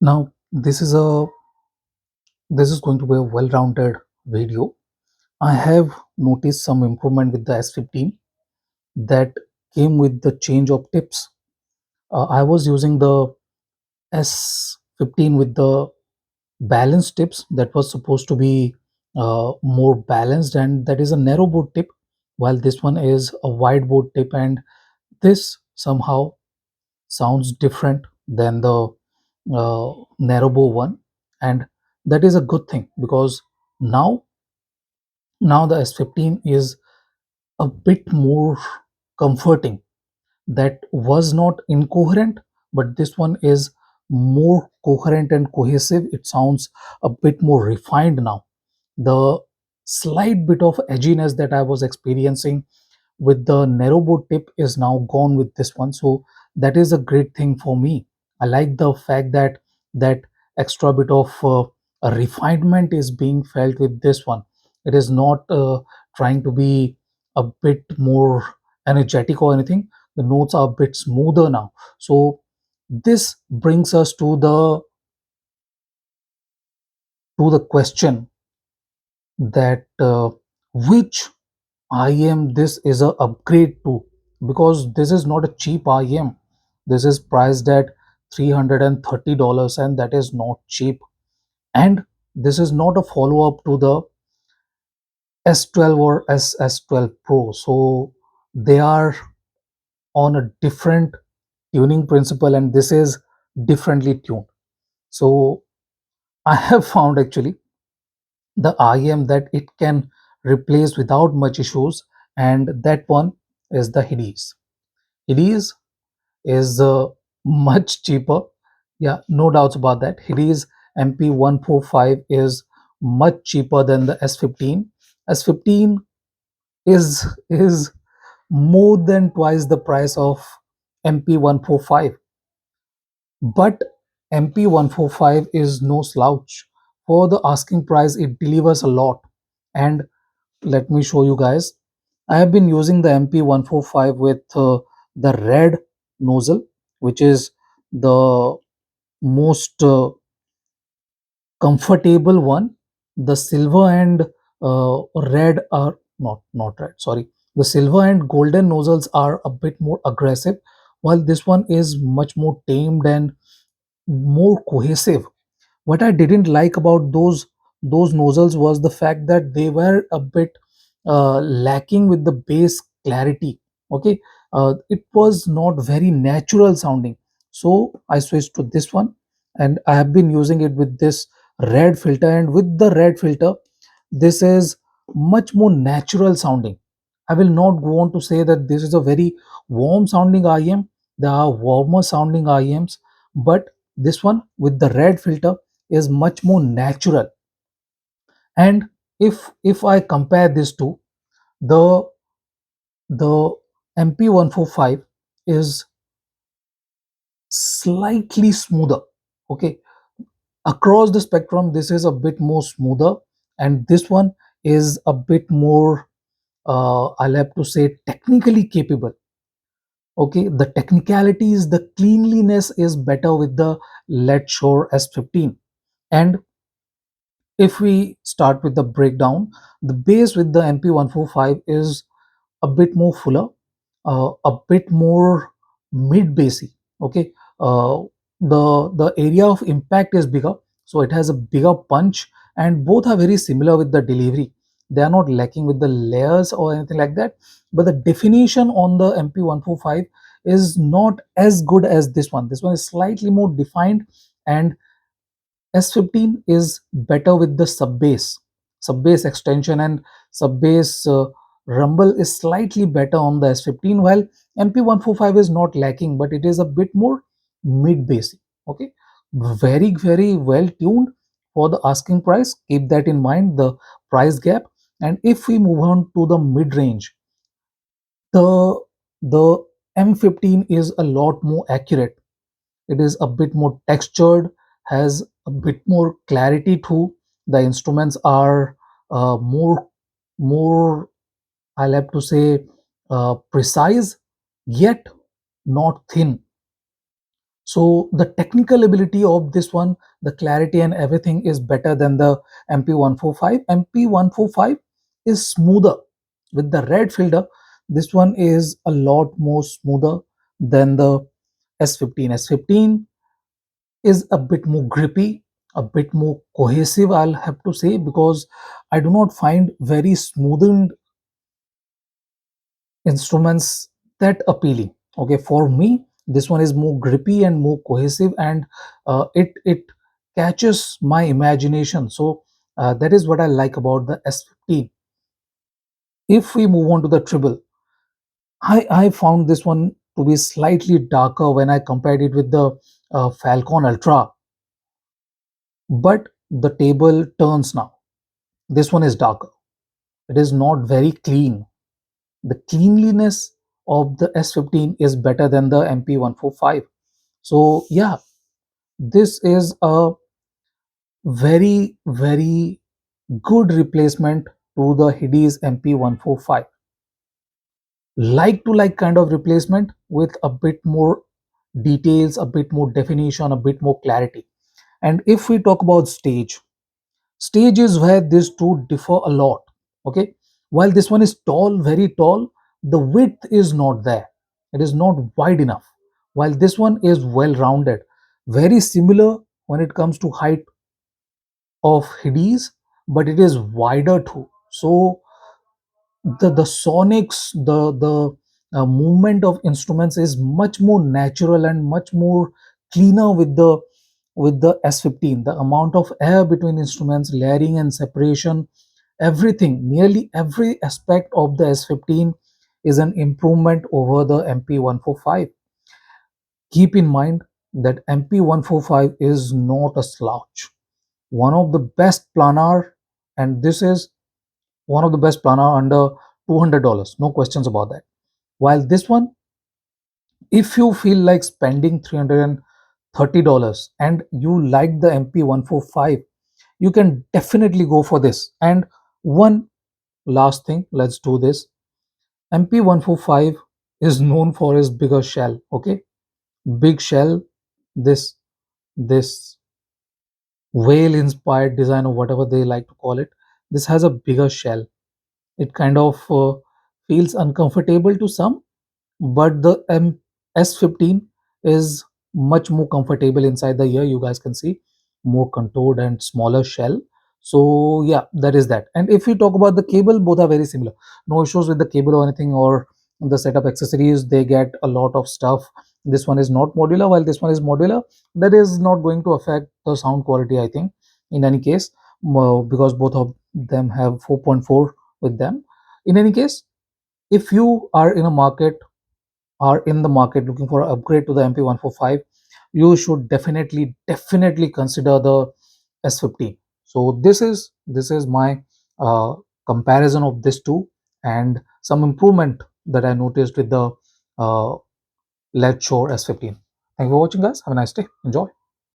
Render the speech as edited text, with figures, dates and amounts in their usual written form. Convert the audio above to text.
Now this is going to be a well-rounded video. I have noticed some improvement with the S15 that came with the change of tips. I was using the S15 with the balanced tips that was supposed to be more balanced, and that is a narrow board tip, while this one is a wide board tip, and this somehow sounds different than the narrow bow one, and that is a good thing because now now the S15 is a bit more comforting. That was not incoherent, but this one is more coherent and cohesive. It sounds a bit more refined now. The slight bit of edginess that I was experiencing with the narrow board tip is now gone with this one, so that is a great thing for me. I like the fact that that extra bit of a refinement is being felt with this one. It is not trying to be a bit more energetic or anything. The notes are a bit smoother now. So this brings us to the question that which IM this is a upgrade to, because this is not a cheap IM. This is priced at $330, and that is not cheap. And this is not a follow up to the S12 or SS12 Pro. So they are on a different tuning principle, and this is differently tuned. So I have found actually the IM that it can replace without much issues, and that one is the Hades. Hades is much cheaper. Yeah, no doubts about that. Hades MP145 is much cheaper than the S15. S15 is more than twice the price of MP145. But MP145 is no slouch. For the asking price, it delivers a lot. And let me show you guys. I have been using the MP145 with the red nozzle, which is the most comfortable one. The silver and red are not red, sorry. The silver and golden nozzles are a bit more aggressive, while this one is much more tamed and more cohesive. What I didn't like about those nozzles was the fact that they were a bit lacking with the bass clarity. Okay, it was not very natural sounding. So I switched to this one, and I have been using it with this red filter. And with the red filter, this is much more natural sounding. I will not go on to say that this is a very warm sounding IM. There are warmer sounding IMs, but this one with the red filter is much more natural. And if I compare this to the the MP145 is slightly smoother. Okay, across the spectrum this is a bit more smoother, and this one is a bit more I'll have to say technically capable. Okay, the technicalities, the cleanliness is better with the Lead Shore S15. And if we start with the breakdown, the bass with the MP145 is a bit more fuller, a bit more mid bassy. Okay, the area of impact is bigger, so it has a bigger punch, and both are very similar with the delivery. They are not lacking with the layers or anything like that, but the definition on the MP145 is not as good as this one. This one is slightly more defined, and S15 is better with the sub bass. Sub bass extension and sub bass rumble is slightly better on the S15, while MP145 is not lacking, but it is a bit more mid bassy. Okay, very well tuned for the asking price. Keep that in mind, the price gap. And if we move on to the mid range, the M15 is a lot more accurate. It is a bit more textured, has a bit more clarity too. The instruments are more, I'll have to say, precise, yet not thin. So the technical ability of this one, the clarity and everything is better than the MP145. MP145 is smoother with the red filter. This one is a lot more smoother than the S15. S15 is a bit more grippy, a bit more cohesive, I'll have to say, because I do not find very smoothened instruments that appealing. Okay, for me, this one is more grippy and more cohesive, and it catches my imagination. So that is what I like about the S15. If we move on to the treble, I found this one to be slightly darker when I compared it with the Falcon Ultra, but the table turns now. This one is darker. It is not very clean. The cleanliness of the S15 is better than the MP145. So yeah, this is a very good replacement to the Hidis MP145. Like to like kind of replacement with a bit more details, a bit more definition, a bit more clarity. And if we talk about stage is where these two differ a lot. Okay, while this one is tall, very tall, the width is not there. It is not wide enough. While this one is well rounded, very similar when it comes to height of Hades, but it is wider too. So the sonics, the movement of instruments is much more natural and much more cleaner with the S15. The amount of air between instruments, layering and separation, everything, nearly every aspect of the S15 is an improvement over the MP145. Keep in mind that MP145 is not a slouch. One of the best planar, and this is one of the best planar under $200, no questions about that. While this one, if you feel like spending $330 and you like the MP145, you can definitely go for this. And one last thing, let's do this. MP145 is known for its bigger shell. Okay, big shell, this whale inspired design or whatever they like to call it. This has a bigger shell. It kind of feels uncomfortable to some, but the S15 is much more comfortable inside the ear. You guys can see more contoured and smaller shell. So yeah, that is that. And if we talk about the cable, both are very similar. No issues with the cable or anything, or the setup accessories. They get a lot of stuff. This one is not modular, while this one is modular. That is not going to affect the sound quality, I think, in any case, because both of them have 4.4 with them. In any case, if you are in the market looking for an upgrade to the MP145, you should definitely consider the S15. So this is my uh, comparison of this two, and some improvement that I noticed with the uh, LED Shore S15. Thank you for watching, guys. Have a nice day. Enjoy.